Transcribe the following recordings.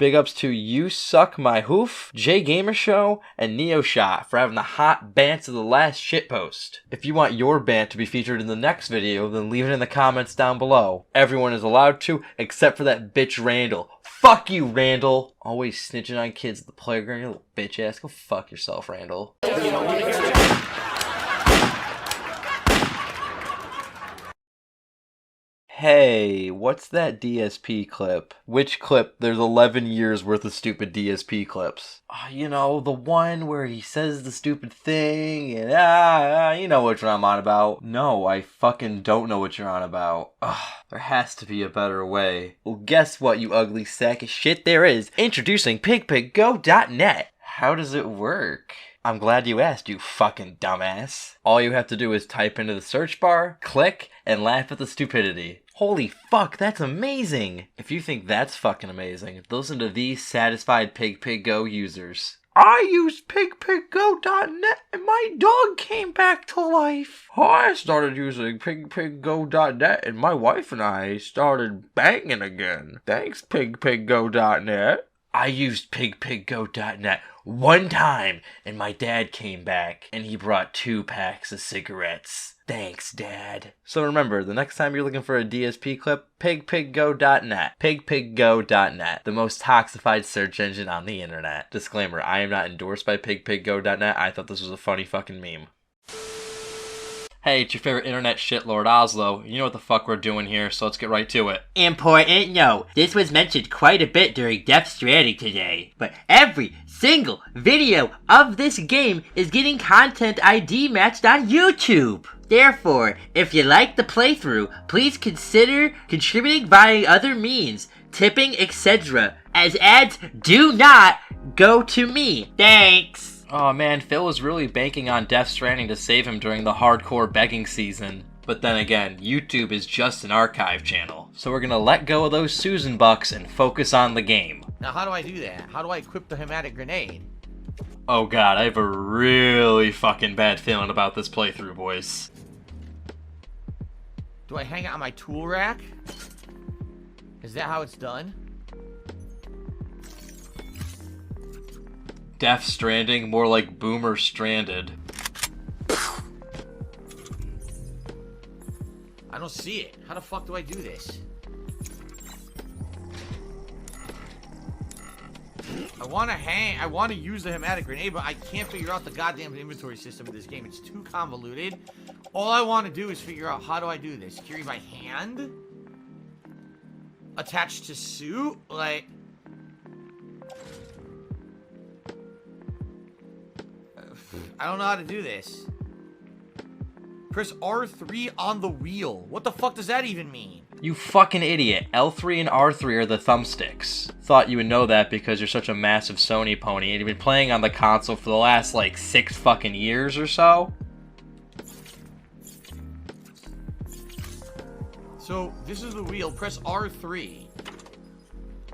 Big ups to You Suck My Hoof, J Gamer Show, and Neoshot for having the hot bants of the last shitpost. If you want your bant to be featured in the next video, then leave it in the comments down below. Everyone is allowed to, except for that bitch Randall. Fuck you, Randall! Always snitching on kids at the playground, you little bitch ass. Go fuck yourself, Randall. Hey, what's that DSP clip? Which clip? There's 11 years worth of stupid DSP clips. You know, the one where he says the stupid thing and you know which one I'm on about. No, I fucking don't know what you're on about. There has to be a better way. Well, guess what, you ugly sack of shit, there is. Introducing pigpiggo.net. How does it work? I'm glad you asked, you fucking dumbass. All you have to do is type into the search bar, click, and laugh at the stupidity. Holy fuck, that's amazing! If you think that's fucking amazing, listen to these satisfied PigPigGo users. I used pigpiggo.net and my dog came back to life. I started using pigpiggo.net and my wife and I started banging again. Thanks, pigpiggo.net. I used pigpiggo.net one time and my dad came back and he brought 2 packs of cigarettes. Thanks, Dad. So remember, the next time you're looking for a DSP clip, pigpiggo.net. Pigpiggo.net, the most toxified search engine on the internet. Disclaimer, I am not endorsed by pigpiggo.net. I thought this was a funny fucking meme. Hey, it's your favorite internet shitlord Ozlo. You know what the fuck we're doing here, so let's get right to it. Important note, this was mentioned quite a bit during Stranding today, but every single video of this game is getting content ID matched on YouTube. Therefore, if you like the playthrough, please consider contributing via other means, tipping, etc., as ads do not go to me. Thanks! Oh man, Phil was really banking on Death Stranding to save him during the hardcore begging season. But then again, YouTube is just an archive channel, so we're gonna let go of those Susan bucks and focus on the game. Now how do I do that? How do I equip the hematic grenade? Oh god, I have a really fucking bad feeling about this playthrough, boys. Do I hang it on my tool rack? Is that how it's done? Death Stranding, more like Boomer Stranded. I don't see it. How the fuck do I do this? I want to use the hematic grenade, but I can't figure out the goddamn inventory system of this game. It's too convoluted. All I want to do is figure out, how do I do this? Carry by hand? Attached to suit? Like... I don't know how to do this. Press R3 on the wheel. What the fuck does that even mean? You fucking idiot. L3 and R3 are the thumbsticks. Thought you would know that because you're such a massive Sony pony and you've been playing on the console for the last like 6 fucking years or so. So, this is the wheel. Press R3.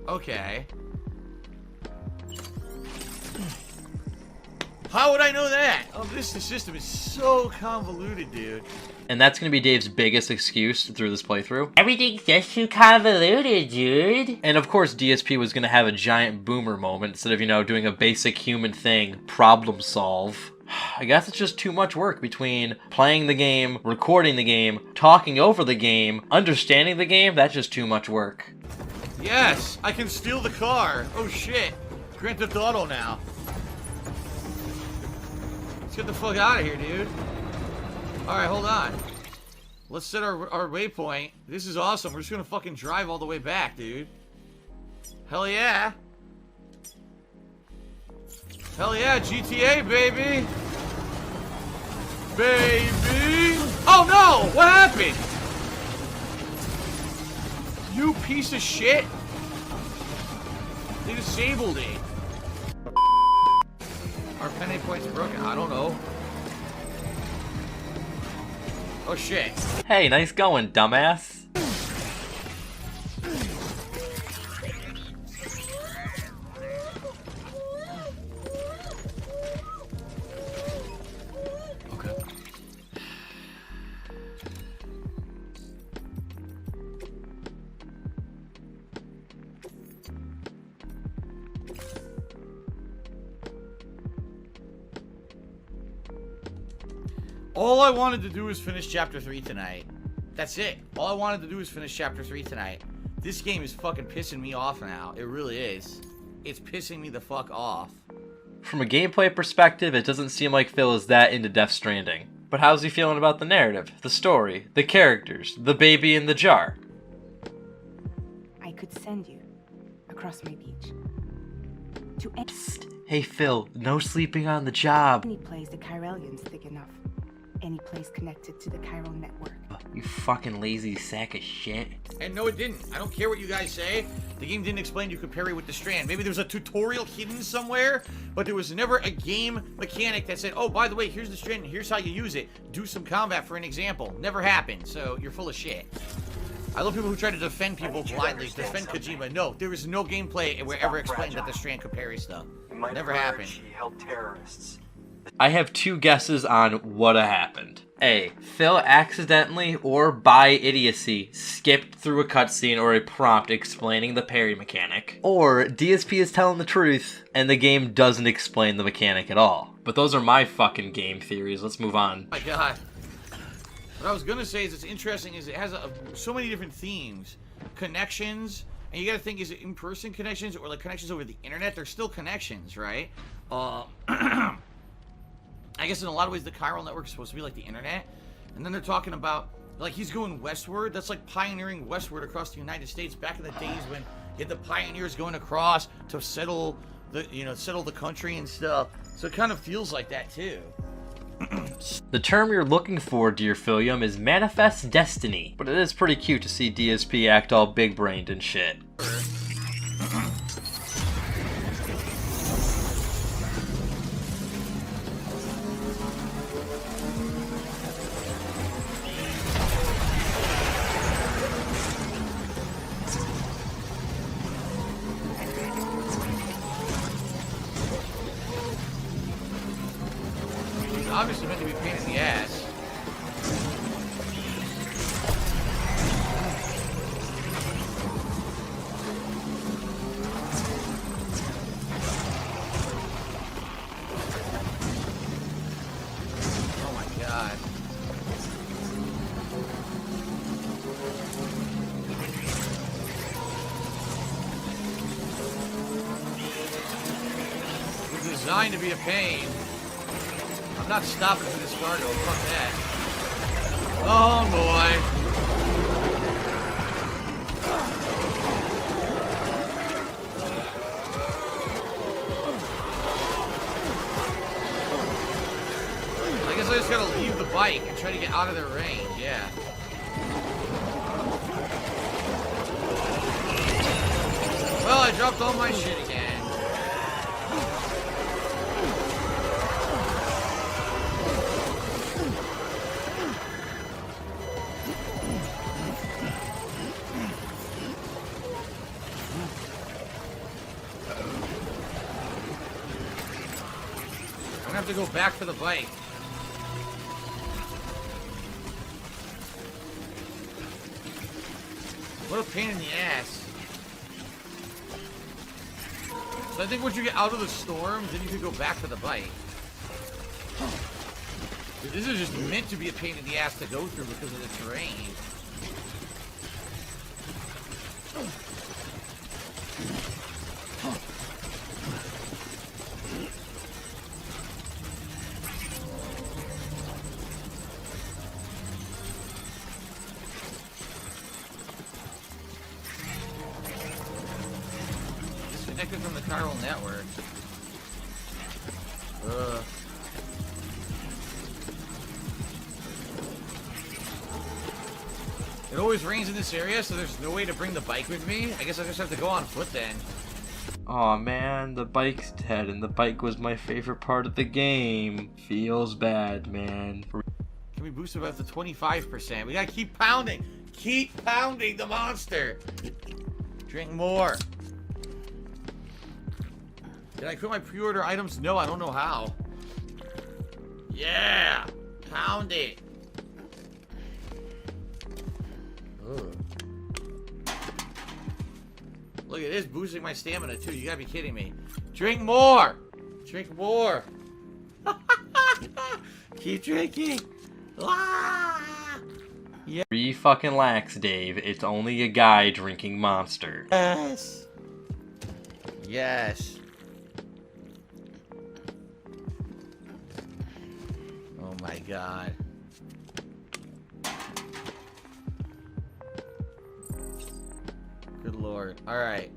Okay. How would I know that? Oh, this system is so convoluted, dude. And that's gonna be Dave's biggest excuse through this playthrough. Everything's just too convoluted, dude. And of course, DSP was gonna have a giant boomer moment instead of, you know, doing a basic human thing, problem solve. I guess it's just too much work between playing the game, recording the game, talking over the game, understanding the game. That's just too much work. Yes, I can steal the car. Oh shit. Grand Theft Auto now. Let's get the fuck out of here, dude. Alright, hold on. Let's set our waypoint. This is awesome. We're just gonna fucking drive all the way back, dude. Hell yeah. Hell yeah, GTA, baby! Baby! Oh no! What happened? You piece of shit! They disabled it. Our penny point's broken. I don't know. Oh shit. Hey, nice going, dumbass. All I wanted to do was finish Chapter 3 tonight. That's it. All I wanted to do was finish Chapter 3 tonight. This game is fucking pissing me off now. It really is. It's pissing me the fuck off. From a gameplay perspective, it doesn't seem like Phil is that into Death Stranding. But how's he feeling about the narrative, the story, the characters, the baby in the jar? I could send you across my beach to Psst. Hey Phil, no sleeping on the job. any place the Chiralian's thick enough. Any place connected to the chiral network. You fucking lazy sack of shit. And no, it didn't. I don't care what you guys say. The game didn't explain you could parry with the strand. Maybe there was a tutorial hidden somewhere, but there was never a game mechanic that said, oh, by the way, here's the strand, and here's how you use it. Do some combat for an example. Never happened, so you're full of shit. I love people who try to defend people blindly, defend Kojima. No, there was no gameplay where ever explained that the strand could parry stuff. Never happened. He helped terrorists. I have two guesses on what happened. A. Phil accidentally or by idiocy skipped through a cutscene or a prompt explaining the parry mechanic. Or DSP is telling the truth and the game doesn't explain the mechanic at all. But those are my fucking game theories. Let's move on. Oh my god. What I was gonna say is it's interesting is it has so many different themes. Connections, and you gotta think, is it in-person connections or like connections over the internet? They're still connections, right? I guess in a lot of ways the chiral network is supposed to be like the internet. And then they're talking about, like, he's going westward. That's like pioneering westward across the United States back in the days when you had the pioneers going across to settle the country and stuff. So it kind of feels like that too. The term you're looking for, dear Philium, is manifest destiny. But it is pretty cute to see DSP act all big-brained and shit. Obviously meant to be a pain in the ass. Oh my god. It's designed to be a pain. I'm not stopping for this cargo. Fuck that. Oh boy. I guess I just gotta leave the bike and try to get out of their range. Yeah. Well, I dropped all my shit again. I have to go back for the bike. What a pain in the ass. So I think once you get out of the storm, then you can go back for the bike. This is just meant to be a pain in the ass to go through because of the terrain. Disconnected from the chiral network. It always rains in this area, so there's no way to bring the bike with me. I guess I just have to go on foot then. Aw man, the bike's dead and the bike was my favorite part of the game. Feels bad, man. Can we boost it up to 25%? We gotta keep pounding. Keep pounding the monster. Drink more. Did I quit my pre-order items? No, I don't know how. Yeah! Pound it. Ugh. Look at this, boosting my stamina too. You gotta be kidding me. Drink more! Drink more! Keep drinking! Ah! Fucking lax, Dave. It's only a guy drinking Monster. Yes. Yes. Oh my god. Good lord. Alright.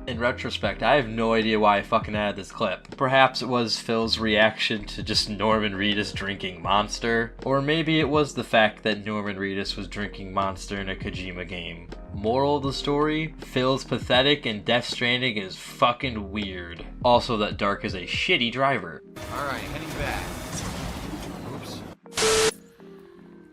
In retrospect, I have no idea why I fucking added this clip. Perhaps it was Phil's reaction to just Norman Reedus drinking Monster, or maybe it was the fact that Norman Reedus was drinking Monster in a Kojima game. Moral of the story, Phil's pathetic and Death Stranding is fucking weird. Also that Dark is a shitty driver. Alright, heading back. Oops.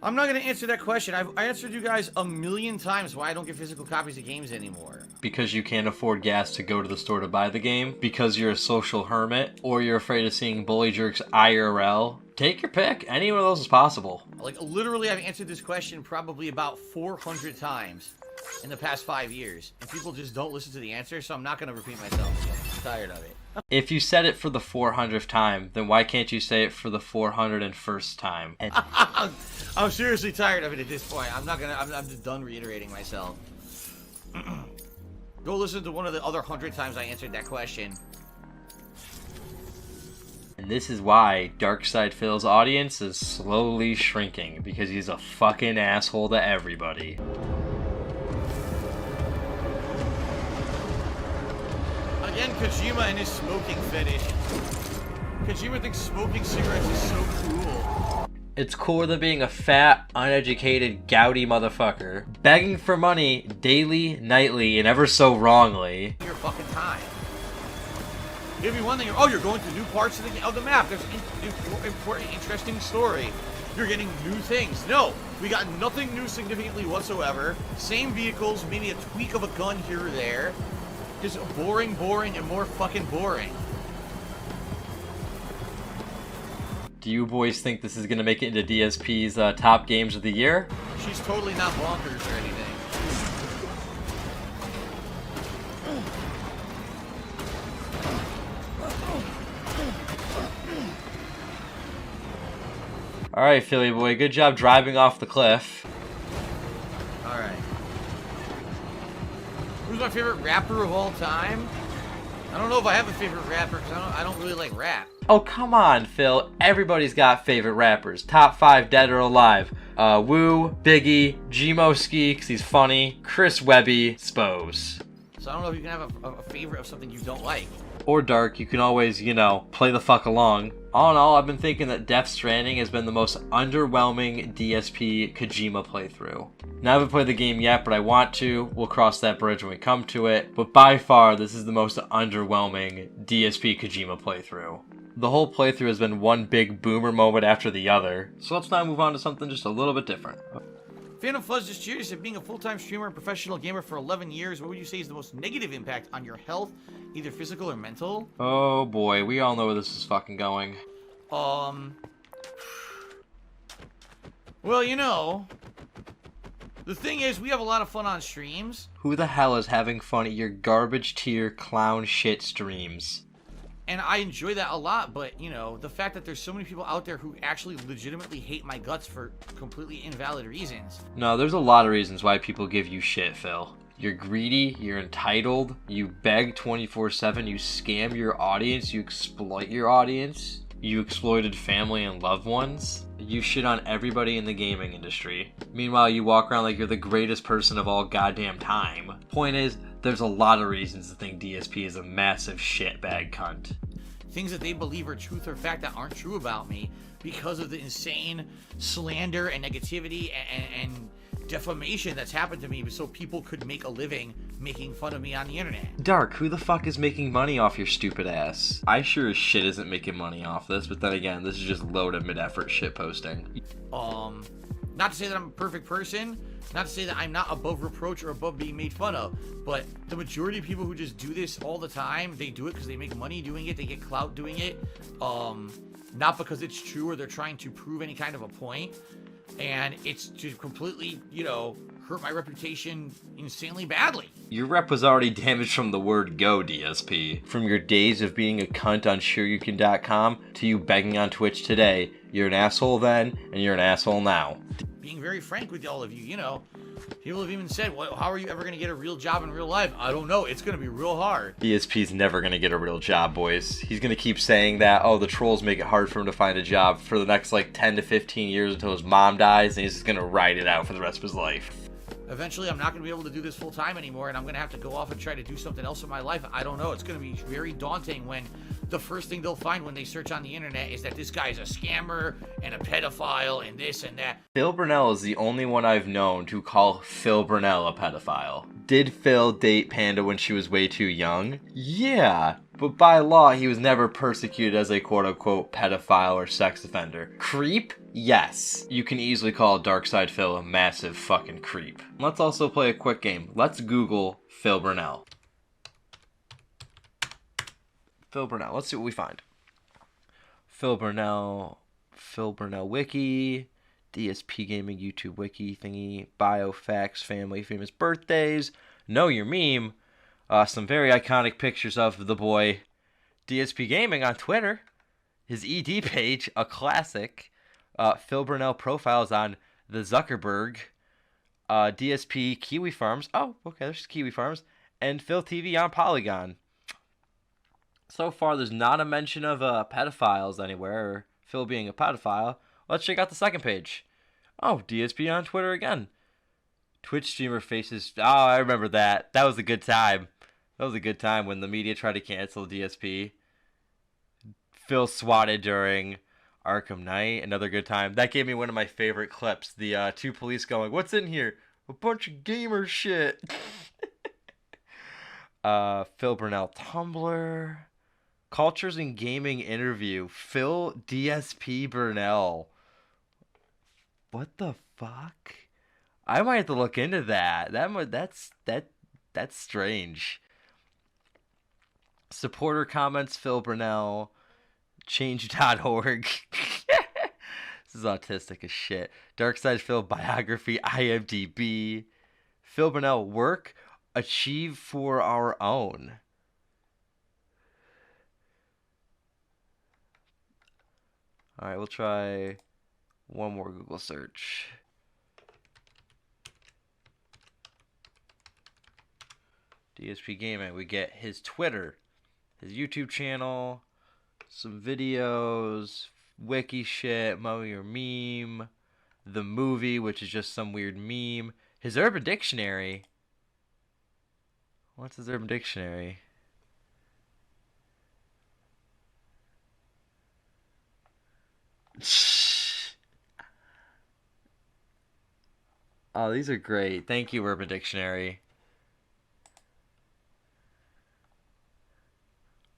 I'm not gonna answer that question. I answered you guys a million times why I don't get physical copies of games anymore. Because you can't afford gas to go to the store to buy the game, because you're a social hermit, or you're afraid of seeing Bully Jerks IRL. Take your pick. Any one of those is possible. Like, literally, I've answered this question probably about 400 times in the past 5 years. And people just don't listen to the answer, so I'm not gonna repeat myself again. I'm tired of it. If you said it for the 400th time, then why can't you say it for the 401st time? And I'm seriously tired of it at this point. I'm just done reiterating myself. Go listen to one of the other 100 times I answered that question. And this is why Darkside Phil's audience is slowly shrinking, because he's a fucking asshole to everybody. Again, Kojima and his smoking fetish. Kojima thinks smoking cigarettes is so cool. It's cooler than being a fat, uneducated, gouty motherfucker, begging for money daily, nightly, and ever so wrongly. Your fucking time. It'd be one thing. Oh, you're going to new parts of the map. There's an important, interesting story. You're getting new things. No, we got nothing new significantly whatsoever. Same vehicles, maybe a tweak of a gun here or there. Just boring, and more fucking boring. Do you boys think this is gonna make it into DSP's top games of the year? She's totally not bonkers or anything. Alright, Philly boy, good job driving off the cliff. Alright. Who's my favorite rapper of all time? I don't know if I have a favorite rapper because I don't really like rap. Oh, come on, Phil. Everybody's got favorite rappers. Top 5 dead or alive. Woo, Biggie, Gmo Ski, 'cause he's funny, Chris Webby, Spose. So I don't know if you can have a favorite of something you don't like. Or Dark, you can always, play the fuck along. All in all, I've been thinking that Death Stranding has been the most underwhelming DSP Kojima playthrough. Now I haven't played the game yet, but I want to. We'll cross that bridge when we come to it. But by far, this is the most underwhelming DSP Kojima playthrough. The whole playthrough has been one big boomer moment after the other. So let's now move on to something just a little bit different. Phantom Fuzz just curious, if being a full-time streamer and professional gamer for 11 years, what would you say is the most negative impact on your health, either physical or mental? Oh boy, we all know where this is fucking going. Well, the thing is, we have a lot of fun on streams. Who the hell is having fun at your garbage tier clown shit streams? And I enjoy that a lot, but, the fact that there's so many people out there who actually legitimately hate my guts for completely invalid reasons. No, there's a lot of reasons why people give you shit, Phil. You're greedy, you're entitled, you beg 24/7, you scam your audience, you exploit your audience, you exploited family and loved ones, you shit on everybody in the gaming industry. Meanwhile, you walk around like you're the greatest person of all goddamn time. Point is, there's a lot of reasons to think DSP is a massive shitbag cunt. Things that they believe are truth or fact that aren't true about me because of the insane slander and negativity and defamation that's happened to me so people could make a living making fun of me on the internet. Dark, who the fuck is making money off your stupid ass? I sure as shit isn't making money off this, but then again, this is just loaded mid-effort shit posting. Not to say that I'm a perfect person, not to say that I'm not above reproach or above being made fun of, but the majority of people who just do this all the time, they do it because they make money doing it, they get clout doing it, not because it's true or they're trying to prove any kind of a point, and it's to completely, hurt my reputation insanely badly. Your rep was already damaged from the word go, DSP. From your days of being a cunt on SureYouCan.com to you begging on Twitch today, you're an asshole then, and you're an asshole now. Being very frank with all of you, people have even said, well, how are you ever going to get a real job in real life? I don't know. It's going to be real hard. DSP's never going to get a real job, boys. He's going to keep saying that, oh, the trolls make it hard for him to find a job for the next, 10 to 15 years until his mom dies, and he's just going to ride it out for the rest of his life. Eventually, I'm not going to be able to do this full time anymore, and I'm going to have to go off and try to do something else in my life. I don't know. It's going to be very daunting when the first thing they'll find when they search on the internet is that this guy is a scammer and a pedophile and this and that. Phil Burnell is the only one I've known to call Phil Burnell a pedophile. Did Phil date Panda when she was way too young? Yeah, but by law, he was never persecuted as a quote-unquote pedophile or sex offender. Creep? Yes. You can easily call Darkside Phil a massive fucking creep. Let's also play a quick game. Let's Google Phil Burnell. Phil Burnell. Let's see what we find. Phil Burnell Wiki, DSP Gaming YouTube Wiki thingy, bio, facts, family, famous birthdays, know your meme, some very iconic pictures of the boy, DSP Gaming on Twitter, his ED page, a classic, Phil Burnell profiles on the Zuckerberg, DSP Kiwi Farms, oh, okay, there's Kiwi Farms, and Phil TV on Polygon. So far, there's not a mention of pedophiles anywhere, or Phil being a pedophile. Let's check out the second page. Oh, DSP on Twitter again. Twitch streamer faces... Oh, I remember that. That was a good time. That was a good time when the media tried to cancel DSP. Phil swatted during Arkham Knight. Another good time. That gave me one of my favorite clips. The two police going, what's in here? A bunch of gamer shit. Phil Burnell Tumblr. Cultures in Gaming interview. Phil DSP Burnell. What the fuck? I might have to look into that. That's strange. Supporter comments Phil Burnell. Change.org. This is autistic as shit. Darkside Phil biography IMDb. Phil Burnell work achieve for our own. All right, we'll try one more Google search. DSP Gaming. We get his Twitter, his YouTube channel, some videos, wiki shit, Mo Your Meme, the movie, which is just some weird meme. His Urban Dictionary. What's his Urban Dictionary? Oh, these are great. Thank you, Urban Dictionary.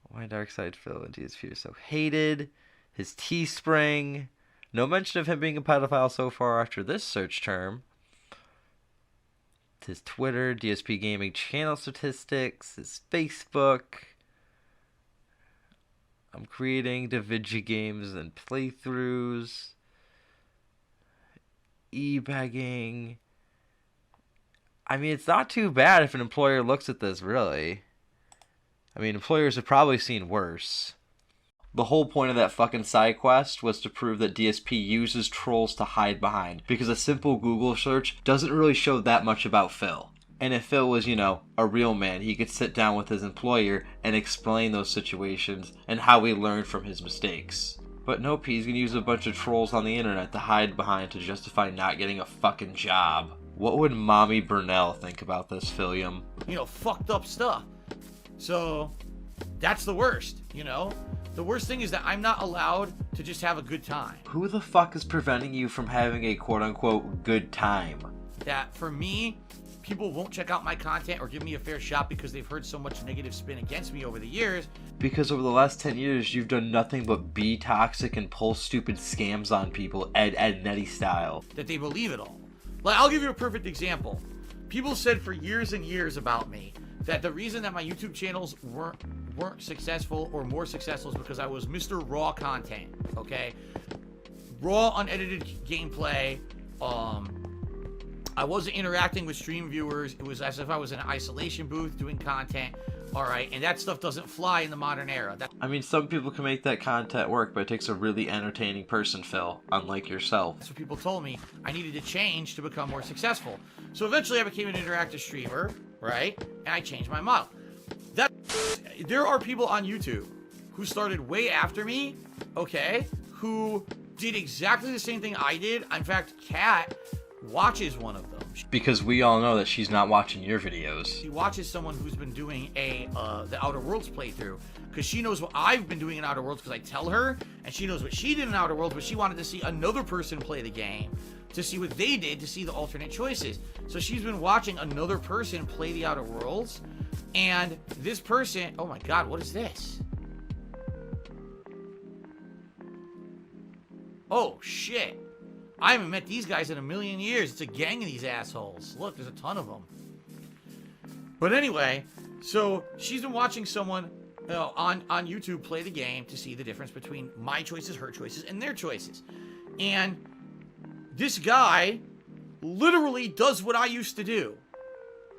Why Darkside Phil and DSP are so hated. His Teespring. No mention of him being a pedophile so far after this search term. His Twitter, DSP Gaming channel statistics, his Facebook. I'm creating DaVinci games and playthroughs. E-bagging. I mean, it's not too bad if an employer looks at this, really. I mean, employers have probably seen worse. The whole point of that fucking side quest was to prove that DSP uses trolls to hide behind, because a simple Google search doesn't really show that much about Phil. And if Phil was, a real man, he could sit down with his employer and explain those situations and how he learned from his mistakes. But nope, he's gonna use a bunch of trolls on the internet to hide behind to justify not getting a fucking job. What would Mommy Burnell think about this, Philium? Fucked up stuff. So, that's the worst, The worst thing is that I'm not allowed to just have a good time. Who the fuck is preventing you from having a quote-unquote good time? That, for me, people won't check out my content or give me a fair shot because they've heard so much negative spin against me over the years. Because over the last 10 years, you've done nothing but be toxic and pull stupid scams on people, Ed Netty style. That they believe it all. I'll give you a perfect example. People said for years and years about me that the reason that my YouTube channels weren't successful or more successful is because I was Mr. Raw content, okay? Raw, unedited gameplay, I wasn't interacting with stream viewers. It was as if I was in an isolation booth doing content. All right, and that stuff doesn't fly in the modern era. I mean, some people can make that content work, but it takes a really entertaining person, Phil, unlike yourself. That's what people told me I needed to change to become more successful. So eventually I became an interactive streamer, right? And I changed my model. There are people on YouTube who started way after me, okay, who did exactly the same thing I did. In fact, Kat watches one of them. Because we all know that she's not watching your videos. She watches someone who's been doing the Outer Worlds playthrough, because she knows what I've been doing in Outer Worlds, because I tell her, and she knows what she did in Outer Worlds, but she wanted to see another person play the game, to see what they did, to see the alternate choices. So she's been watching another person play the Outer Worlds, and this person, oh my god, what is this? Oh shit. I haven't met these guys in a million years. It's a gang of these assholes. Look, there's a ton of them. But anyway, so she's been watching someone on YouTube play the game to see the difference between my choices, her choices, and their choices. And this guy literally does what I used to do.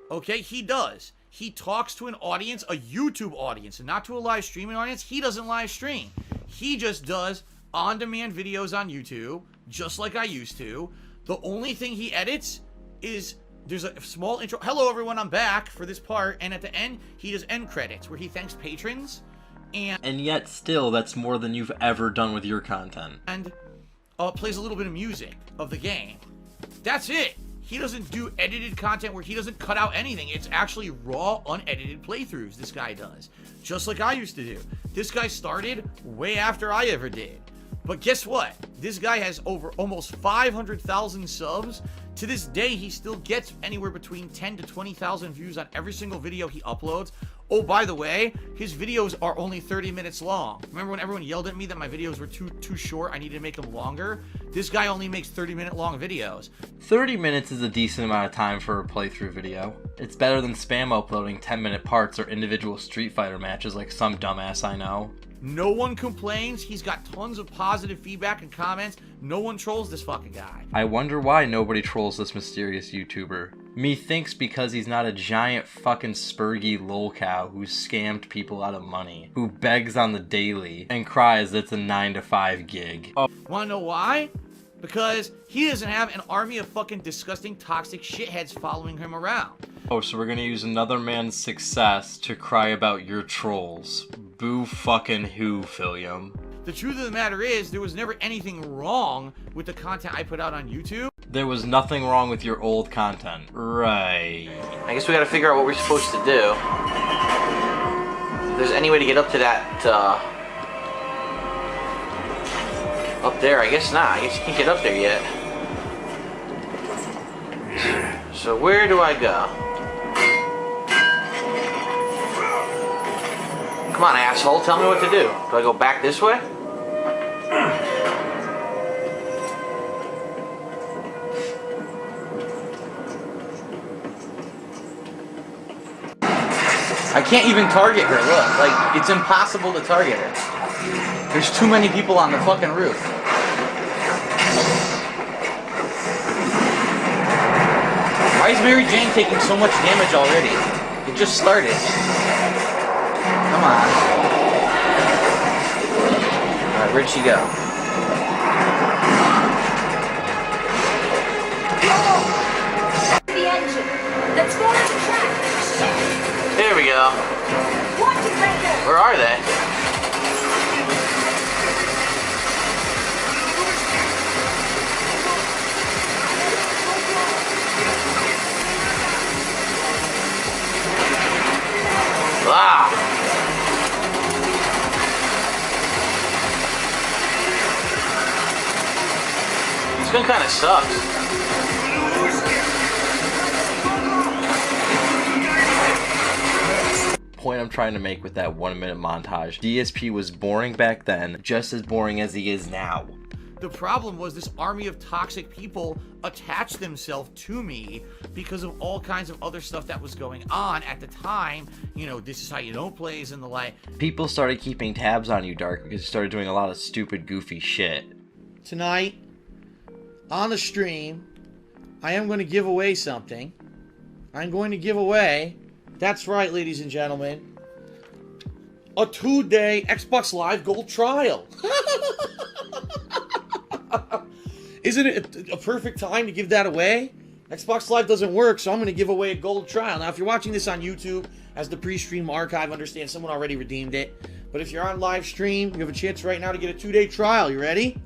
Okay, he does. He talks to an audience, a YouTube audience, and not to a live streaming audience. He doesn't live stream. He just does on-demand videos on YouTube, just like I used to. The only thing he edits is there's a small intro. Hello, everyone. I'm back for this part. And at the end, he does end credits where he thanks patrons. And yet still, that's more than you've ever done with your content. And plays a little bit of music of the game. That's it. He doesn't do edited content where he doesn't cut out anything. It's actually raw, unedited playthroughs this guy does. Just like I used to do. This guy started way after I ever did. But guess what? This guy has over almost 500,000 subs. To this day, he still gets anywhere between 10 to 20,000 views on every single video he uploads. Oh, by the way, his videos are only 30 minutes long. Remember when everyone yelled at me that my videos were too short? I needed to make them longer. This guy only makes 30-minute long videos. 30 minutes is a decent amount of time for a playthrough video. It's better than spam uploading 10-minute parts or individual Street Fighter matches like some dumbass I know. No one complains. He's got tons of positive feedback and comments. No one trolls this fucking guy. I wonder why nobody trolls this mysterious YouTuber. Methinks because he's not a giant fucking spurgy lolcow who scammed people out of money, who begs on the daily and cries it's a 9-to-5 gig. Oh. Wanna know why? Because he doesn't have an army of fucking disgusting toxic shitheads following him around. Oh, so we're gonna use another man's success to cry about your trolls. Boo fucking who, Philium? The truth of the matter is, there was never anything wrong with the content I put out on YouTube. There was nothing wrong with your old content. Right. I guess we gotta figure out what we're supposed to do. If there's any way to get up to that, up there, I guess not. I guess you can't get up there yet. So where do I go? Come on, asshole, tell me what to do. Do I go back this way? I can't even target her, look. Like, it's impossible to target her. There's too many people on the fucking roof. Why is Mary Jane taking so much damage already? It just started. Come on. Alright, where'd she go? The engine. Let's go on the track. There we go. Watch it right there. Where are they? Ah! This gun kind of sucks. Point I'm trying to make with that 1-minute montage. DSP was boring back then, just as boring as he is now. The problem was this army of toxic people attached themselves to me because of all kinds of other stuff that was going on at the time. You know, this is how you don't plays and the like. People started keeping tabs on you, Dark, because you started doing a lot of stupid, goofy shit. Tonight, on the stream, I am going to give away something. I'm going to give away, that's right, ladies and gentlemen, a 2-day Xbox Live Gold trial. Isn't it a perfect time to give that away? Xbox Live doesn't work, so I'm going to give away a gold trial. Now, if you're watching this on YouTube, as the pre-stream archive, understand someone already redeemed it. But if you're on live stream, you have a chance right now to get a 2-day trial. You ready?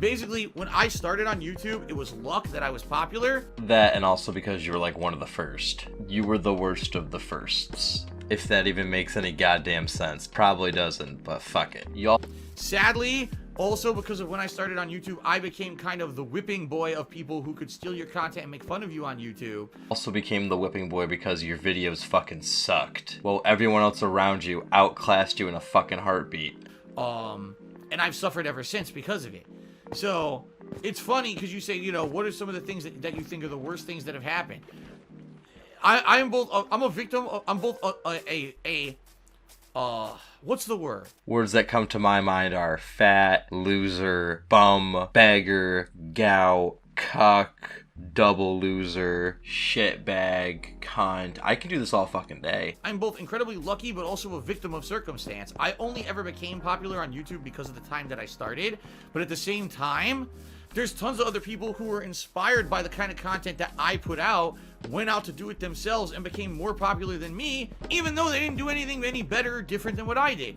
Basically, when I started on YouTube, it was luck that I was popular. That, and also because you were like one of the first. You were the worst of the firsts. If that even makes any goddamn sense. Probably doesn't, but fuck it. Y'all. Sadly, also because of when I started on YouTube, I became kind of the whipping boy of people who could steal your content and make fun of you on YouTube. Also became the whipping boy because your videos fucking sucked. Well, everyone else around you outclassed you in a fucking heartbeat. And I've suffered ever since because of it. So, it's funny because you say, you know, what are some of the things that you think are the worst things that have happened? I'm both, I'm a victim, I'm both what's the word? Words that come to my mind are fat, loser, bum, beggar, gout, cuck, double loser, shitbag, cunt. I can do this all fucking day. I'm both incredibly lucky, but also a victim of circumstance. I only ever became popular on YouTube because of the time that I started, but at the same time, there's tons of other people who were inspired by the kind of content that I put out, went out to do it themselves, and became more popular than me, even though they didn't do anything any better or different than what I did.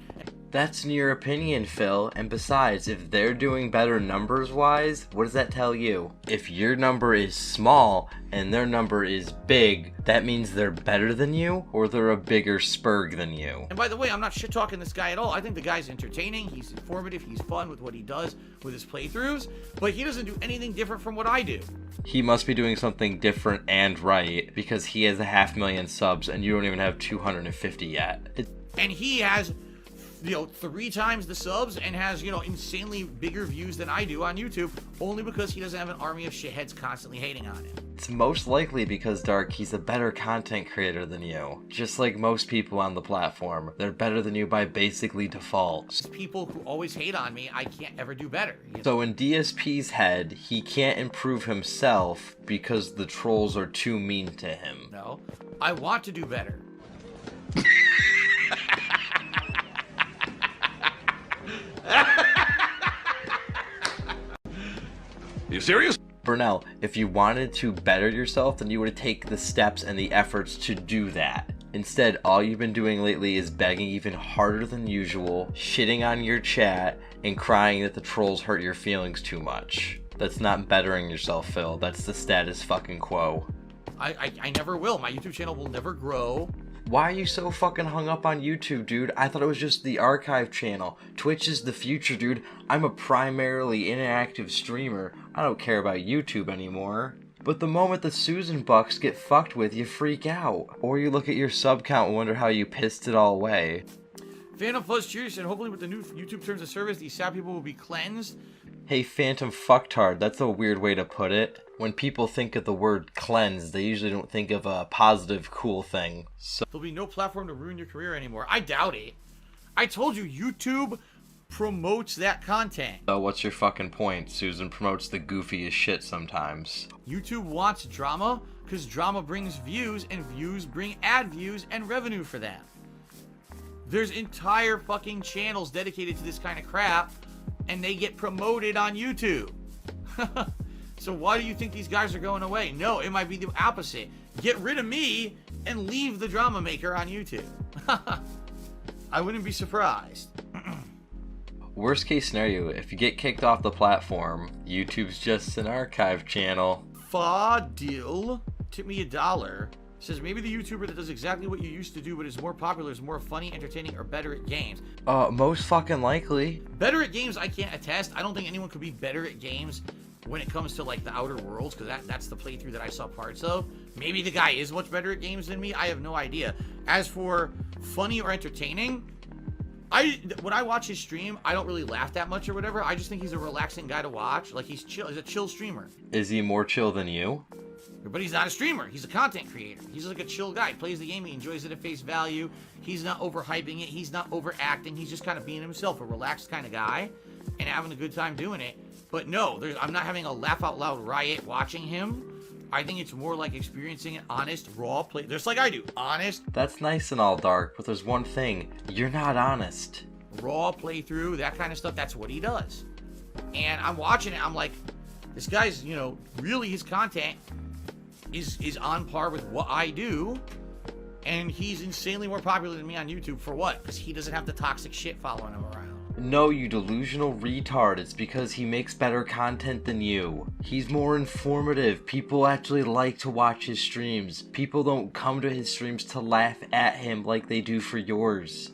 That's in your opinion, Phil, and besides, if they're doing better numbers-wise, what does that tell you? If your number is small and their number is big, that means they're better than you, or they're a bigger spurg than you. And by the way, I'm not shit-talking this guy at all. I think the guy's entertaining, he's informative, he's fun with what he does with his playthroughs, but he doesn't do anything different from what I do. He must be doing something different and right, because he has 500,000 subs and you don't even have 250 yet. And he has, you know, 3 times the subs and has, you know, insanely bigger views than I do on YouTube, only because he doesn't have an army of shitheads constantly hating on him. It's most likely because, Dark, he's a better content creator than you. Just like most people on the platform, they're better than you by basically default. People who always hate on me, I can't ever do better. You know? So in DSP's head, he can't improve himself because the trolls are too mean to him. No, I want to do better. You serious? Burnell, if you wanted to better yourself, then you would take the steps and the efforts to do that. Instead, all you've been doing lately is begging even harder than usual, shitting on your chat, and crying that the trolls hurt your feelings too much. That's not bettering yourself, Phil. That's the status fucking quo. I never will. My YouTube channel will never grow. Why are you so fucking hung up on YouTube, dude? I thought it was just the archive channel. Twitch is the future, dude. I'm a primarily inactive streamer. I don't care about YouTube anymore. But the moment the Susan bucks get fucked with, you freak out. Or you look at your sub count and wonder how you pissed it all away. Phantom Fuzz Cheers said, hopefully with the new YouTube terms of service, these sad people will be cleansed. Hey, Phantom Fucktard, that's a weird way to put it. When people think of the word cleanse, they usually don't think of a positive, cool thing. So There'll be no platform to ruin your career anymore. I doubt it. I told you, YouTube promotes that content. So what's your fucking point? Susan promotes the goofiest shit sometimes. YouTube wants drama because drama brings views and views bring ad views and revenue for them. There's entire fucking channels dedicated to this kind of crap and they get promoted on YouTube. So why do you think these guys are going away? No, it might be the opposite. Get rid of me and leave the drama maker on YouTube. I wouldn't be surprised. Worst case scenario, if you get kicked off the platform, YouTube's just an archive channel. Fadil, tip me $1. Says maybe the YouTuber that does exactly what you used to do but is more popular is more funny, entertaining, or better at games. Most fucking likely. Better at games, I can't attest. I don't think anyone could be better at games when it comes to like the Outer Worlds, because that's the playthrough that I saw parts of. Maybe the guy is much better at games than me. I have no idea. As for funny or entertaining, when I watch his stream, I don't really laugh that much or whatever. I just think he's a relaxing guy to watch. Like he's chill. He's a chill streamer. Is he more chill than you? But he's not a streamer. He's a content creator. He's like a chill guy. He plays the game. He enjoys it at face value. He's not overhyping it. He's not overacting. He's just kind of being himself, a relaxed kind of guy, and having a good time doing it. But no, I'm not having a laugh out loud riot watching him. I think it's more like experiencing an honest, raw play, just like I do. Honest. That's nice and all, Dark, but there's one thing. You're not honest. Raw playthrough, that kind of stuff, that's what he does. And I'm watching it, I'm like, this guy's, you know, really his content is on par with what I do. And he's insanely more popular than me on YouTube. For what? Because he doesn't have the toxic shit following him around. No, you delusional retard. It's because he makes better content than you. He's more informative. People actually like to watch his streams. People don't come to his streams to laugh at him like they do for yours.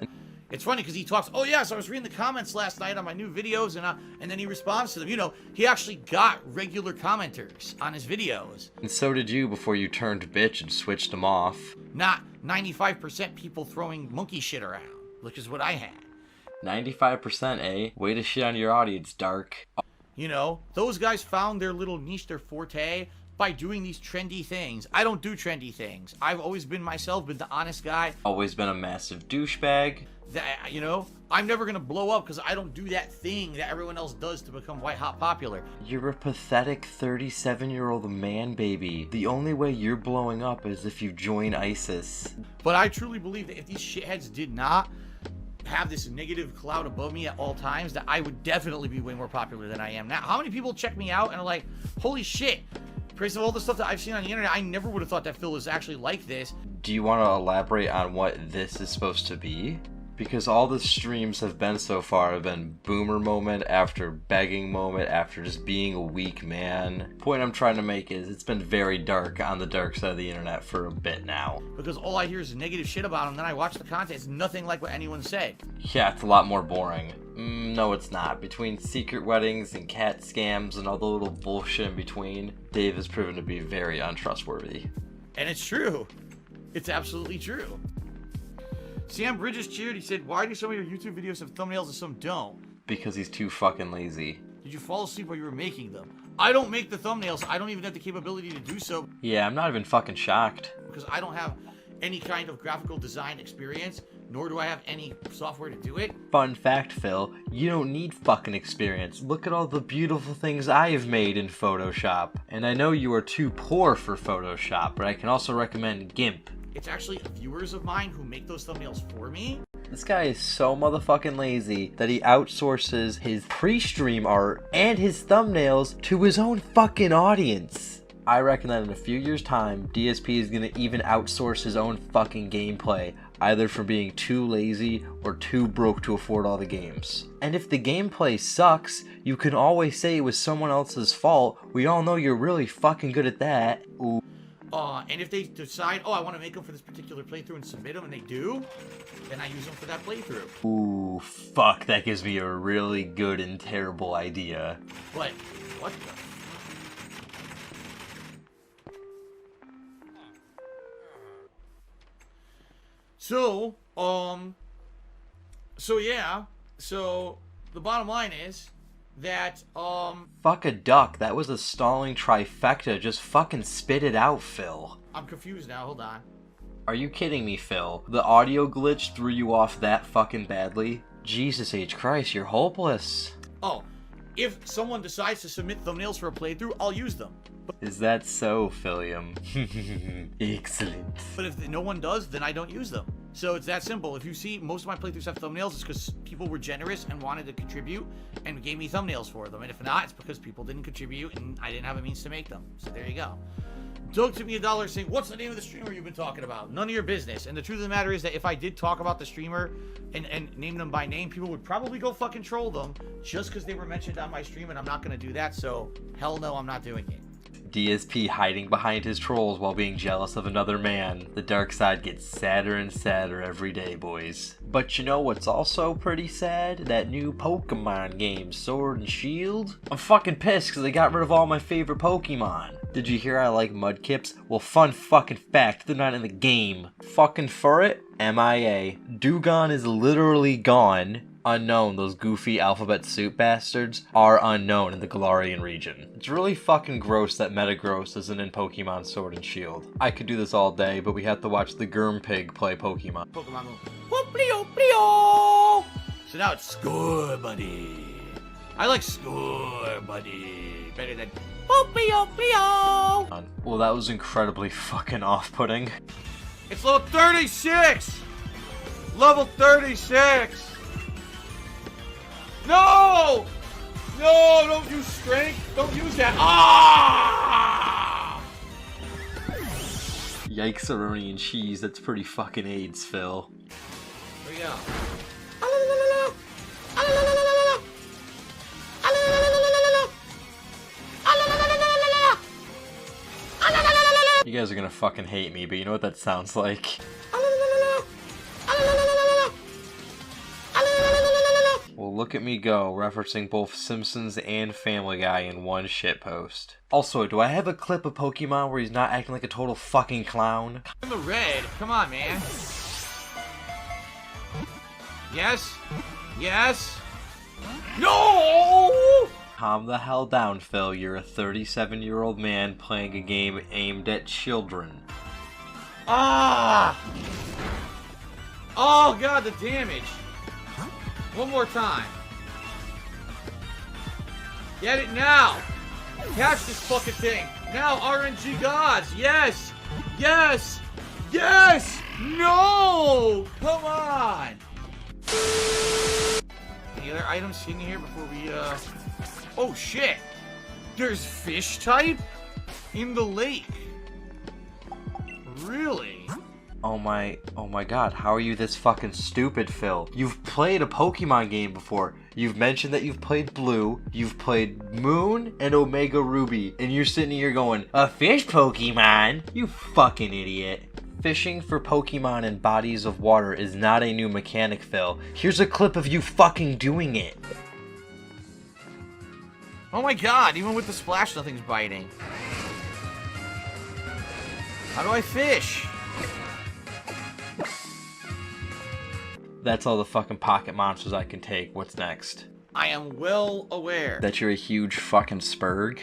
It's funny because he talks, oh yes, I was reading the comments last night on my new videos, and then he responds to them. You know, he actually got regular commenters on his videos. And so did you before you turned bitch and switched them off. Not 95% people throwing monkey shit around, which is what I had. 95%, eh? Way to shit on your audience, Dark. You know, those guys found their little niche, their forte, by doing these trendy things. I don't do trendy things. I've always been myself, been the honest guy. Always been a massive douchebag. That, you know, I'm never gonna blow up because I don't do that thing that everyone else does to become white hot popular. You're a pathetic 37-year-old man, baby. The only way you're blowing up is if you join ISIS. But I truly believe that if these shitheads did not have this negative cloud above me at all times, that I would definitely be way more popular than I am now. How many people check me out and are like, holy shit, praise of all the stuff that I've seen on the internet, I never would have thought that Phil is actually like this. Do you want to elaborate on what this is supposed to be? Because all the streams have been so far have been boomer moment after begging moment after just being a weak man. Point I'm trying to make is it's been very dark on the dark side of the internet for a bit now. Because all I hear is negative shit about him, then I watch the content, it's nothing like what anyone said. Yeah, it's a lot more boring. No, it's not. Between secret weddings and cat scams and all the little bullshit in between, Dave has proven to be very untrustworthy. And it's true. It's absolutely true. Sam Bridges cheered. He said, why do some of your YouTube videos have thumbnails and some don't? Because he's too fucking lazy. Did you fall asleep while you were making them? I don't make the thumbnails. I don't even have the capability to do so. Yeah, I'm not even fucking shocked. Because I don't have any kind of graphical design experience, nor do I have any software to do it. Fun fact, Phil, you don't need fucking experience. Look at all the beautiful things I have made in Photoshop. And I know you are too poor for Photoshop, but I can also recommend GIMP. It's actually viewers of mine who make those thumbnails for me. This guy is so motherfucking lazy that he outsources his pre-stream art and his thumbnails to his own fucking audience. I reckon that in a few years' time, DSP is gonna even outsource his own fucking gameplay, either for being too lazy or too broke to afford all the games. And if the gameplay sucks, you can always say it was someone else's fault. We all know you're really fucking good at that. Ooh. And if they decide, oh, I want to make them for this particular playthrough and submit them, and they do, then I use them for that playthrough. Ooh, fuck, that gives me a really good and terrible idea. But, what the... So, the bottom line is that, Fuck a duck, that was a stalling trifecta, just fucking spit it out, Phil. I'm confused now, hold on. Are you kidding me, Phil? The audio glitch threw you off that fucking badly? Jesus H. Christ, you're hopeless. Oh, if someone decides to submit thumbnails for a playthrough, I'll use them. Is that so, Philium? Excellent. But if no one does, then I don't use them. So it's that simple. If you see most of my playthroughs have thumbnails, it's because people were generous and wanted to contribute and gave me thumbnails for them. And if not, it's because people didn't contribute and I didn't have a means to make them. So there you go. Doug took me $1 saying, what's the name of the streamer you've been talking about? None of your business. And the truth of the matter is that if I did talk about the streamer and name them by name, people would probably go fucking troll them just because they were mentioned on my stream, and I'm not going to do that. So hell no, I'm not doing it. DSP hiding behind his trolls while being jealous of another man. The dark side gets sadder and sadder every day, boys. But you know what's also pretty sad? That new Pokemon game, Sword and Shield? I'm fucking pissed because they got rid of all my favorite Pokemon. Did you hear I like Mudkips? Well, fun fucking fact, they're not in the game. Fucking Furret? MIA. Dugong is literally gone. Unknown, those goofy alphabet soup bastards are unknown in the Galarian region. It's really fucking gross that Metagross isn't in Pokemon Sword and Shield. I could do this all day, but we have to watch the Pig play Pokemon. Pokemon go, Plio, Plio! So now it's score, buddy. I like score, buddy. Better than Popio. Well, that was incredibly fucking off-putting. It's level 36! Level 36! No! No, don't use strength. Don't use that. Ah! Yikes-a-roni and cheese, that's pretty fucking AIDS, Phil. Here we go. You guys are gonna fucking hate me, but you know what that sounds like? Well, look at me go, referencing both Simpsons and Family Guy in one shitpost. Also, do I have a clip of Pokemon where he's not acting like a total fucking clown? In the red. Come on, man. Yes. Yes. No! Calm the hell down, Phil. You're a 37-year-old man playing a game aimed at children. Ah! Oh, God, the damage. One more time. Get it now. Catch this fucking thing. Now, RNG gods. Yes. Yes. Yes. No. Come on. Any other items in here before we, Oh, shit. There's fish type in the lake. Really? Oh my god, how are you this fucking stupid, Phil? You've played a Pokemon game before. You've mentioned that you've played Blue, you've played Moon, and Omega Ruby, and you're sitting here going, a fish Pokemon? You fucking idiot. Fishing for Pokemon in bodies of water is not a new mechanic, Phil. Here's a clip of you fucking doing it. Oh my god, even with the splash, nothing's biting. How do I fish? That's all the fucking pocket monsters I can take. What's next? I am well aware That you're a huge fucking spurg?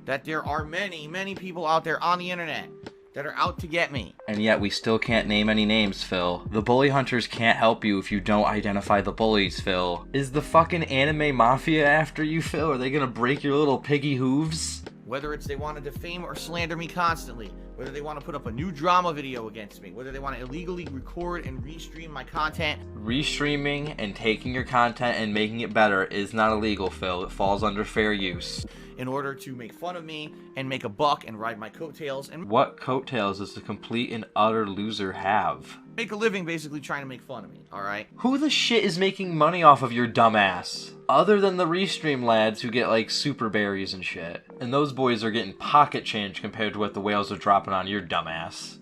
that there are many, many people out there on the internet that are out to get me. And yet we still can't name any names, Phil. The bully hunters can't help you if you don't identify the bullies, Phil. Is the fucking anime mafia after you, Phil? Are they gonna break your little piggy hooves? Whether it's they want to defame or slander me constantly, whether they want to put up a new drama video against me, whether they want to illegally record and restream my content. Restreaming and taking your content and making it better is not illegal, Phil. It falls under fair use. In order to make fun of me and make a buck and ride my coattails and What coattails does the complete and utter loser have? make a living basically trying to make fun of me, alright? Who the shit is making money off of your dumbass? Other than the restream lads who get like super berries and shit. And those boys are getting pocket change compared to what the whales are dropping on your dumbass.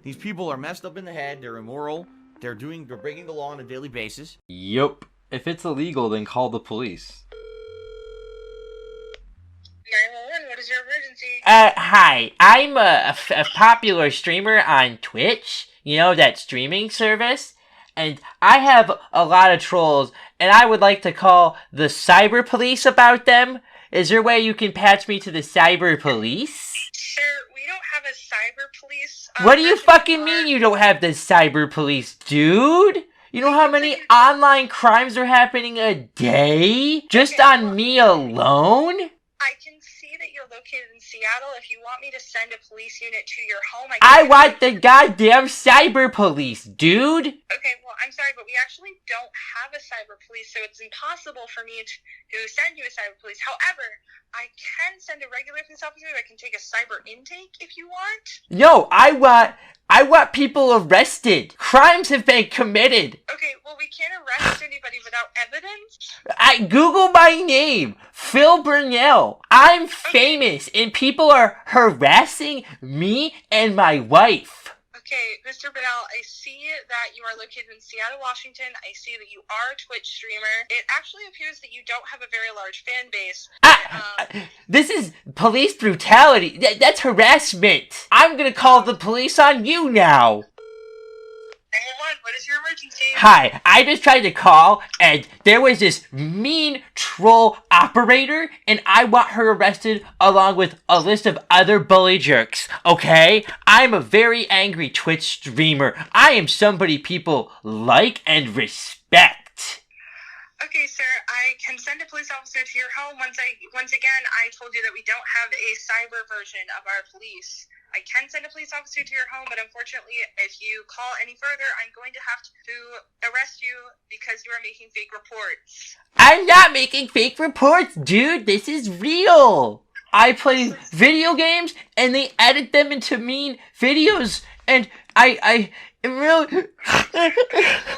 These people are messed up in the head, they're immoral, they're breaking the law on a daily basis. Yup. If it's illegal, then call the police. 911, what is your emergency? Hi. I'm a popular streamer on Twitch. You know, that streaming service? And I have a lot of trolls, and I would like to call the cyber police about them. Is there a way you can patch me to the cyber police? Sir, we don't have a cyber police. What do you fucking mean you don't have the cyber police, dude? You know how many online crimes are happening a day? Just on me alone? I can see that you're located in Seattle. If you want me to send a police unit to your home, I want the goddamn cyber police, dude! Okay, well, I'm sorry, but we actually don't have a cyber police, so it's impossible for me to send you a cyber police. However, I can send a regular police officer that can take a cyber intake if you want. No, I want people arrested. Crimes have been committed. Okay, well, we can't arrest anybody without evidence. Google my name, Phil Burnell. I'm famous, and people are harassing me and my wife. Okay, Mr. Bernal, I see that you are located in Seattle, Washington. I see that you are a Twitch streamer. It actually appears that you don't have a very large fan base. This is police brutality. That's harassment. I'm gonna call the police on you now. 911, what is your emergency? Hi, I just tried to call, and there was this mean troll operator, and I want her arrested along with a list of other bully jerks, okay? I'm a very angry Twitch streamer. I am somebody people like and respect. Okay, sir, I can send a police officer to your home. Once again, I told you that we don't have a cyber version of our police. I can send a police officer to your home, but unfortunately, if you call any further, I'm going to have to arrest you because you are making fake reports. I'm not making fake reports, dude. This is real. I play video games and they edit them into mean videos, and I am really. Well,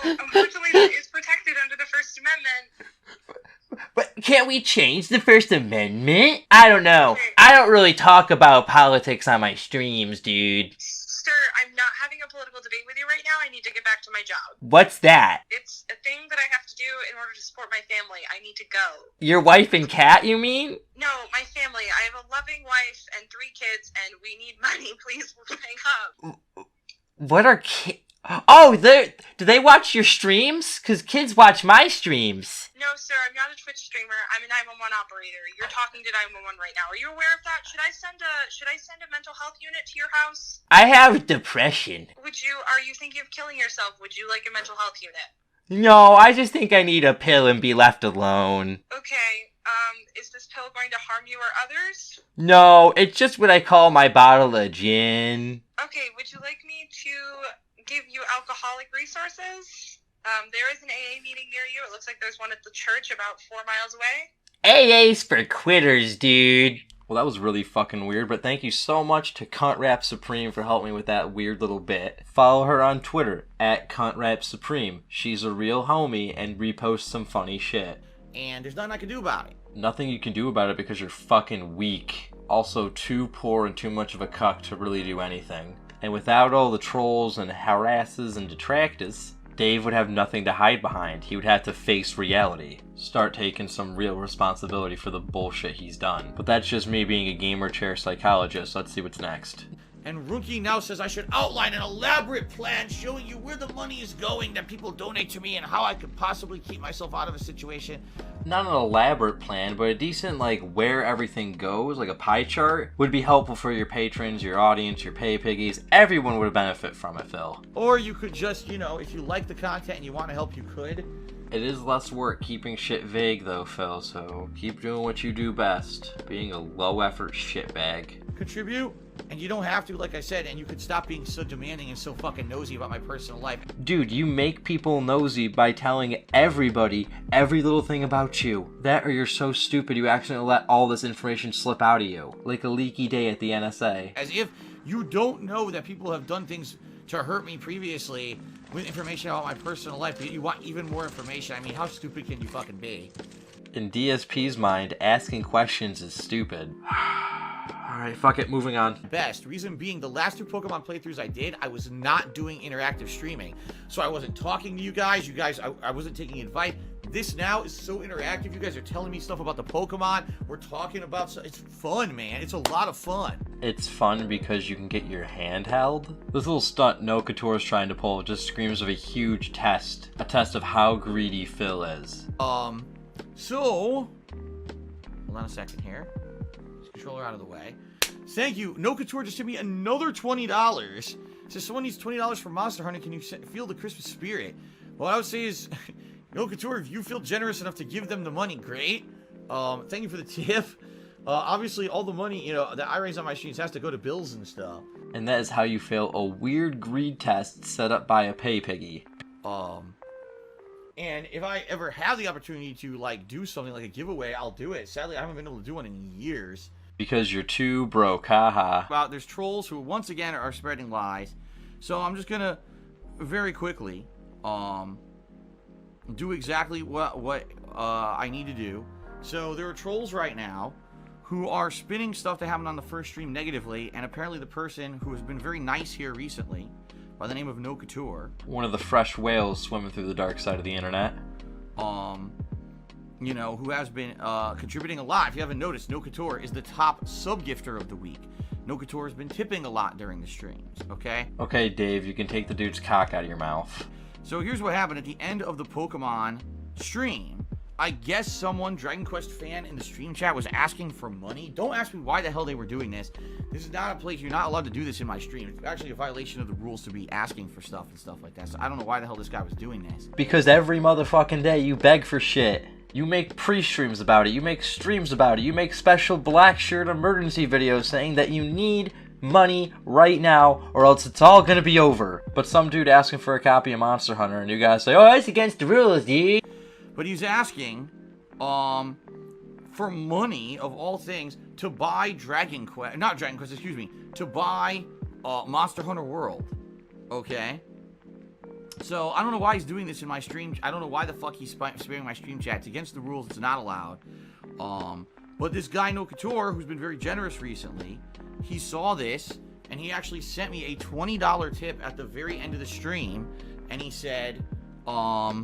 unfortunately, that is protected under the First Amendment. But can't we change the First Amendment? I don't know. I don't really talk about politics on my streams, dude. Sir, I'm not having a political debate with you right now. I need to get back to my job. What's that? It's a thing that I have to do in order to support my family. I need to go. Your wife and cat, you mean? No, my family. I have a loving wife and 3 kids, and we need money. Please hang up. What are kids? Oh, do they watch your streams? Because kids watch my streams. No, sir, I'm not a Twitch streamer. I'm a 911 operator. You're talking to 911 right now. Are you aware of that? Should I send a mental health unit to your house? I have depression. Are you thinking of killing yourself? Would you like a mental health unit? No, I just think I need a pill and be left alone. Okay, is this pill going to harm you or others? No, it's just what I call my bottle of gin. Okay, would you like me to give you alcoholic resources? There is an AA meeting near you. It looks like there's one at the church about 4 miles away. AA's for quitters, dude. Well, that was really fucking weird, but thank you so much to Cunt Supreme for helping me with that weird little bit. Follow her on Twitter, @Cunt Supreme. She's a real homie and reposts some funny shit. And there's nothing I can do about it. Nothing you can do about it because you're fucking weak. Also too poor and too much of a cuck to really do anything. And without all the trolls and harasses and detractors, Dave would have nothing to hide behind. He would have to face reality. Start taking some real responsibility for the bullshit he's done. But that's just me being a gamer chair psychologist. Let's see what's next. And Rookie now says I should outline an elaborate plan showing you where the money is going that people donate to me and how I could possibly keep myself out of a situation. Not an elaborate plan, but a decent, where everything goes, like a pie chart, would be helpful for your patrons, your audience, your pay piggies. Everyone would benefit from it, Phil. Or you could just, if you like the content and you want to help, you could. It is less work keeping shit vague, though, Phil, so keep doing what you do best. Being a low-effort shitbag. Contribute, and you don't have to, like I said, and you could stop being so demanding and so fucking nosy about my personal life. Dude, you make people nosy by telling everybody every little thing about you. That or you're so stupid you accidentally let all this information slip out of you. Like a leaky day at the NSA. As if you don't know that people have done things to hurt me previously with information about my personal life, but you want even more information. I mean, how stupid can you fucking be? In DSP's mind, asking questions is stupid. Alright, fuck it, moving on. Best. Reason being, the last 2 Pokemon playthroughs I did, I was not doing interactive streaming. So I wasn't talking to you guys. I wasn't taking advice. This now is so interactive. You guys are telling me stuff about the Pokemon. We're talking about stuff. It's fun, man. It's a lot of fun. It's fun because you can get your hand held. This little stunt No Couture is trying to pull just screams of a huge test. A test of how greedy Phil is. So, hold on a second here. Controller out of the way. Thank you. No Couture just sent me another $20. Says someone needs $20 for Monster Hunter. Can you feel the Christmas spirit? What I would say is, No Couture, if you feel generous enough to give them the money, great. Thank you for the tip. Obviously, all the money, that I raise on my streams has to go to bills and stuff. And that is how you fail a weird greed test set up by a pay piggy. And if I ever have the opportunity to, do something like a giveaway, I'll do it. Sadly, I haven't been able to do one in years. Because you're too broke, haha. Well, there's trolls who, once again, are spreading lies. So I'm just gonna, very quickly, do exactly what I need to do. So there are trolls right now who are spinning stuff that happened on the first stream negatively, and apparently the person who has been very nice here recently, by the name of No Couture. One of the fresh whales swimming through the dark side of the internet. Who has been contributing a lot. If you haven't noticed, No Couture is the top sub-gifter of the week. No Couture has been tipping a lot during the streams, okay? Okay, Dave, you can take the dude's cock out of your mouth. So here's what happened at the end of the Pokemon stream. I guess someone, Dragon Quest fan in the stream chat, was asking for money. Don't ask me why the hell they were doing this. This is not a place, you're not allowed to do this in my stream. It's actually a violation of the rules to be asking for stuff and stuff like that. So I don't know why the hell this guy was doing this. Because every motherfucking day you beg for shit. You make pre-streams about it, you make streams about it, you make special black shirt emergency videos saying that you need money right now or else it's all gonna be over. But some dude asking for a copy of Monster Hunter and you guys say, oh, that's against the rules, dude. But he's asking for money, of all things, to buy to buy Monster Hunter World. Okay? So, I don't know why he's doing this in my stream. I don't know why the fuck he's spamming my stream chat. It's against the rules. It's not allowed. But this guy, No Couture, who's been very generous recently, he saw this, and he actually sent me a $20 tip at the very end of the stream, and he said, oh,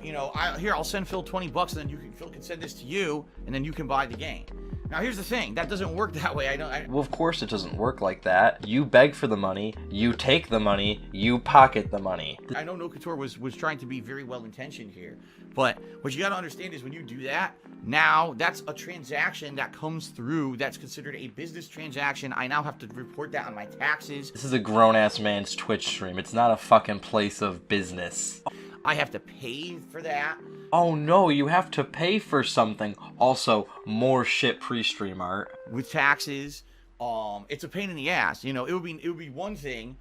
you know, I'll send Phil 20 bucks, and then Phil can send this to you, and then you can buy the game. Now, here's the thing. That doesn't work that way. Well, of course it doesn't work like that. You beg for the money, you take the money, you pocket the money. I know No Couture was trying to be very well-intentioned here, but what you got to understand is when you do that, now that's a transaction that comes through that's considered a business transaction. I now have to report that on my taxes. This is a grown-ass man's Twitch stream. It's not a fucking place of business. I have to pay for that. Oh no, you have to pay for something. Also, more shit pre-stream art. With taxes, it's a pain in the ass. You know, it would be one thing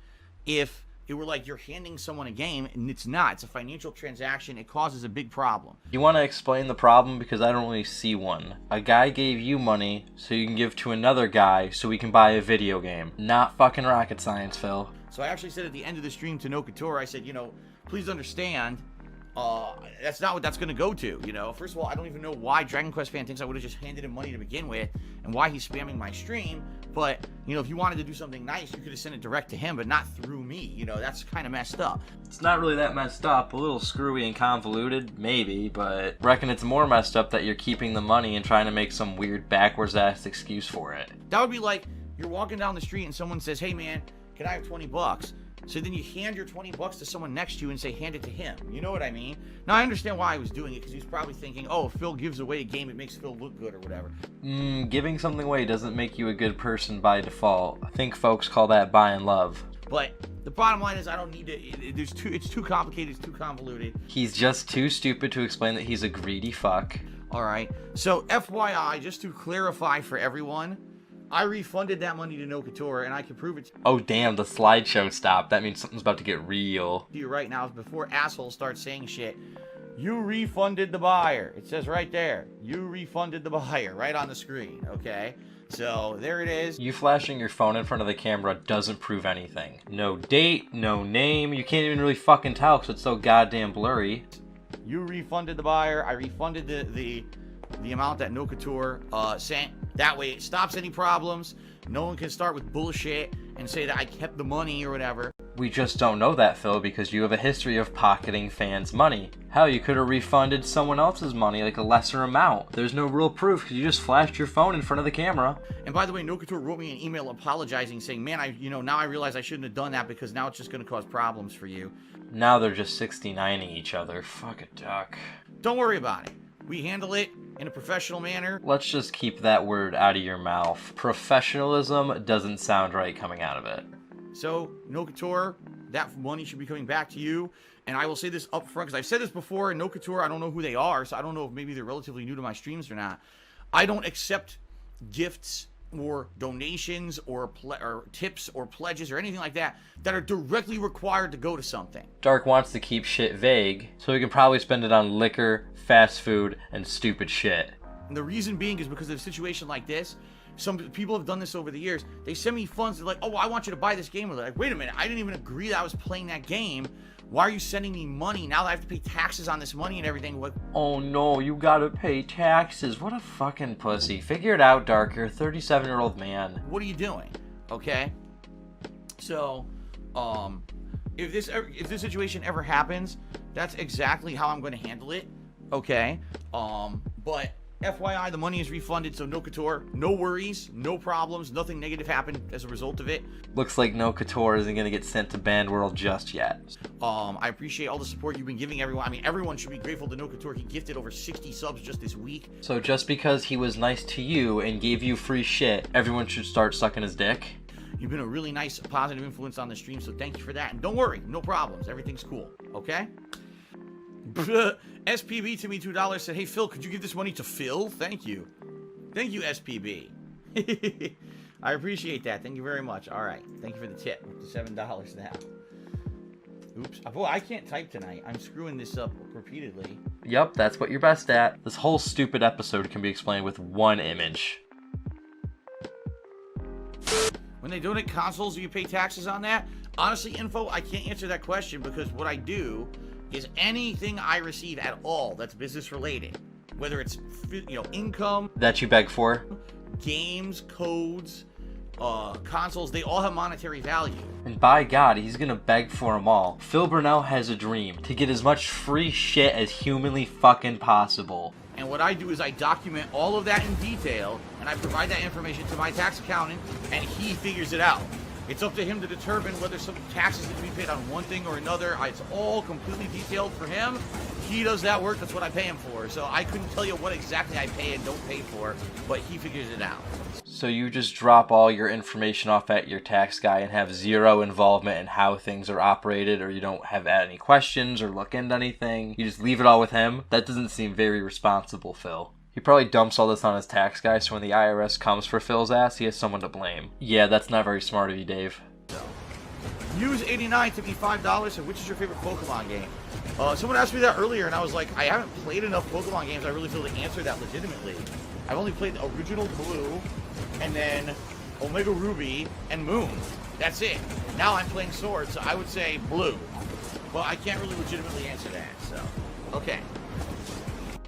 if it were like you're handing someone a game, and it's not. It's a financial transaction. It causes a big problem. You want to explain the problem? Because I don't really see one. A guy gave you money so you can give to another guy so we can buy a video game. Not fucking rocket science, Phil. So I actually said at the end of the stream to No Couture, I said, you know, please understand, that's not what that's going to go to, you know. First of all, I don't even know why Dragon Quest fan thinks I would have just handed him money to begin with, and why he's spamming my stream. But, you know, if you wanted to do something nice, you could have sent it direct to him, but not through me. You know, that's kind of messed up. It's not really that messed up. A little screwy and convoluted, maybe, but I reckon it's more messed up that you're keeping the money and trying to make some weird backwards-ass excuse for it. That would be like, you're walking down the street and someone says, hey, man, can I have 20 bucks? So then you hand your 20 bucks to someone next to you and say, hand it to him. You know what I mean? Now, I understand why I was doing it, because he was probably thinking, oh, if Phil gives away a game, it makes Phil look good or whatever. Giving something away doesn't make you a good person by default. I think folks call that buying love. But the bottom line is I don't need to, it's too complicated, it's too convoluted. He's just too stupid to explain that he's a greedy fuck. Alright, so FYI, just to clarify for everyone, I refunded that money to No Couture, and I can prove it. Oh damn, the slideshow stopped. That means something's about to get real. To you right now, before assholes start saying shit. You refunded the buyer. It says right there. You refunded the buyer, right on the screen, okay? So, there it is. You flashing your phone in front of the camera doesn't prove anything. No date, no name. You can't even really fucking tell because it's so goddamn blurry. You refunded the buyer. I refunded the amount that No Couture sent. That way it stops any problems. No one can start with bullshit and say that I kept the money or whatever. We just don't know that, Phil, because you have a history of pocketing fans' money. Hell, you could have refunded someone else's money, like a lesser amount. There's no real proof because you just flashed your phone in front of the camera. And by the way, No Couture wrote me an email apologizing, saying, man, now I realize I shouldn't have done that because now it's just going to cause problems for you. Now they're just 69ing each other. Fuck a duck. Don't worry about it. We handle it in a professional manner. Let's just keep that word out of your mouth. Professionalism doesn't sound right coming out of it. So, No Couture, that money should be coming back to you. And I will say this up front, because I've said this before, and No Couture, I don't know who they are, so I don't know if maybe they're relatively new to my streams or not. I don't accept gifts or donations or tips or pledges or anything like that that are directly required to go to something. Dark wants to keep shit vague, so he can probably spend it on liquor, fast food, and stupid shit. And the reason being is because of a situation like this. Some people have done this over the years. They send me funds. They're like, oh, I want you to buy this game. They're like, wait a minute. I didn't even agree that I was playing that game. Why are you sending me money? Now that I have to pay taxes on this money and everything. Like, oh no, you gotta pay taxes. What a fucking pussy. Figure it out, Dark. You're a 37-year-old man. What are you doing? Okay? So, if this situation ever happens, that's exactly how I'm going to handle it. Okay? But FYI, the money is refunded, so no couture, no worries, no problems, nothing negative happened as a result of it. Looks like no couture isn't gonna get sent to Banned World just yet. I appreciate all the support you've been giving everyone. I mean, everyone should be grateful to no couture. He gifted over 60 subs just this week. So just because he was nice to you and gave you free shit, everyone should start sucking his dick? You've been a really nice, positive influence on the stream, so thank you for that. And don't worry, no problems. Everything's cool, okay? SPB to me $2 said, hey, Phil, could you give this money to Phil? Thank you. Thank you, SPB. I appreciate that. Thank you very much. All right. Thank you for the tip. Up to $7 now. Oops. Boy, I can't type tonight. I'm screwing this up repeatedly. Yup, that's what you're best at. This whole stupid episode can be explained with one image. When they donate consoles, do you pay taxes on that? Honestly, info, I can't answer that question because what I do is anything I receive at all that's business related, whether it's, you know, income, That you beg for? games, codes, consoles, they all have monetary value. And by God, he's gonna beg for them all. Phil Burnell has a dream to get as much free shit as humanly fucking possible. And what I do is I document all of that in detail, and I provide that information to my tax accountant, and he figures it out. It's up to him to determine whether some taxes need to be paid on one thing or another. It's all completely detailed for him. He does that work. That's what I pay him for. So I couldn't tell you what exactly I pay and don't pay for, but he figures it out. So you just drop all your information off at your tax guy and have zero involvement in how things are operated, or you don't have any questions or look into anything. You just leave it all with him? That doesn't seem very responsible, Phil. He probably dumps all this on his tax guy, so when the IRS comes for Phil's ass, he has someone to blame. Yeah, that's not very smart of you, Dave. Use89 took me $5. So which is your favorite Pokemon game? Someone asked me that earlier, and I was like, I haven't played enough Pokemon games I really feel to answer that legitimately. I've only played Original Blue, and then Omega Ruby, and Moon. That's it. Now I'm playing Sword, so I would say Blue. Well, I can't really legitimately answer that, so... Okay.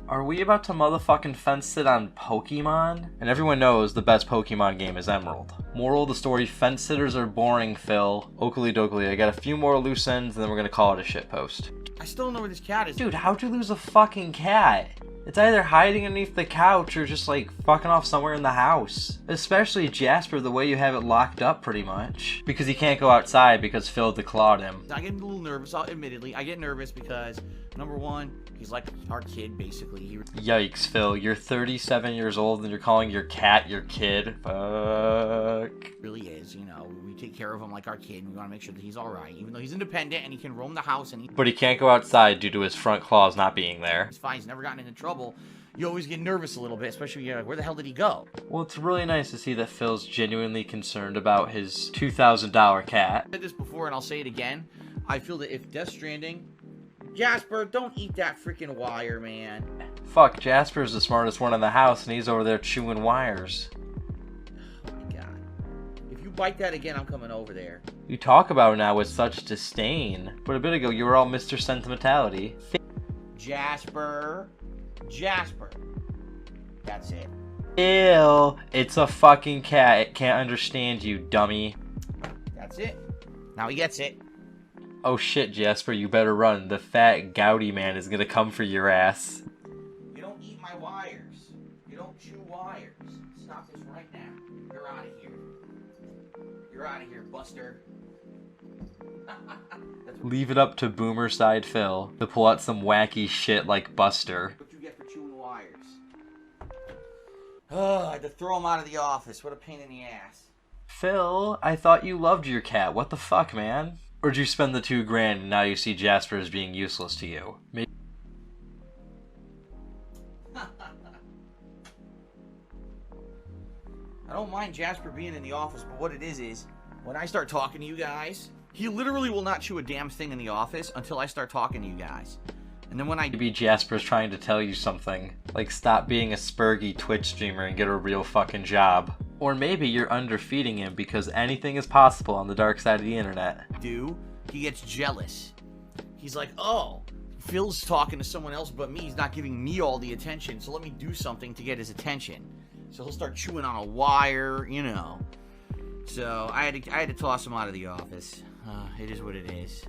Are we about to motherfucking fence sit on Pokemon? And everyone knows the best Pokemon game is Emerald. Moral of the story, fence sitters are boring, Phil. Oakley dokley, I got a few more loose ends and then we're gonna call it a shitpost. I still don't know where this cat is. Dude, how'd you lose a fucking cat? It's either hiding underneath the couch or just like fucking off somewhere in the house. Especially Jasper, the way you have it locked up pretty much. Because he can't go outside because Phil declawed him. I get a little nervous, admittedly. I get nervous because, number one, he's like our kid, basically. Yikes, Phil. You're 37 years old and you're calling your cat your kid? Fuck. Really is, you know. We take care of him like our kid, and we want to make sure that he's alright. Even though he's independent and he can roam the house and But he can't go outside due to his front claws not being there. he's fine. He's never gotten into trouble. You always get nervous a little bit, especially when you're like, where the hell did he go? Well, it's really nice to see that Phil's genuinely concerned about his $2,000 cat. I said this before, and I'll say it again. I feel that if Death Stranding... Jasper, don't eat that freaking wire, man. Fuck, Jasper's the smartest one in the house and he's over there chewing wires. Oh my god. If you bite that again, I'm coming over there. You talk about it now with such disdain, but a bit ago you were all Mr. Sentimentality. Jasper. Jasper. That's it. Ew, it's a fucking cat. It can't understand you, dummy. That's it. Now he gets it. Oh shit, Jasper, you better run. The fat, gouty man is gonna come for your ass. You don't eat my wires. You don't chew wires. Stop this right now. You're out of here. You're out of here, Buster. Leave it up to Boomer Side Phil to pull out some wacky shit like Buster. What you get for chewing wires. Oh, I had to throw him out of the office. What a pain in the ass. Phil, I thought you loved your cat. What the fuck, man? Or did you spend the $2,000 and now you see Jasper as being useless to you? Maybe. I don't mind Jasper being in the office, but what it is when I start talking to you guys, he literally will not chew a damn thing in the office until I start talking to you guys. And then when Maybe Jasper's trying to tell you something. Like stop being a spurgy Twitch streamer and get a real fucking job. Or maybe you're underfeeding him because anything is possible on the dark side of the internet. he gets jealous. He's like, oh, Phil's talking to someone else but me. He's not giving me all the attention, so let me do something to get his attention. So he'll start chewing on a wire, you know. So I had to toss him out of the office. It is what it is.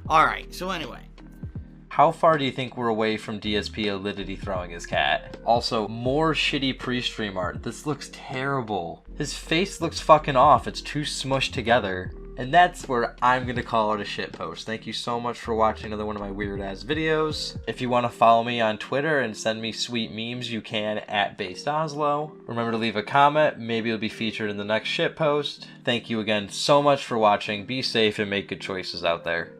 All right. So anyway, How far do you think we're away from DSP avidity throwing his cat? Also, more shitty pre-stream art. This looks terrible. His face looks fucking off. It's too smushed together. And that's where I'm gonna call it a shitpost. Thank you so much for watching another one of my weird ass videos. If you want to follow me on Twitter and send me sweet memes, you can at @Ozlo. Remember to leave a comment. Maybe it'll be featured in the next shitpost. Thank you again so much for watching. Be safe and make good choices out there.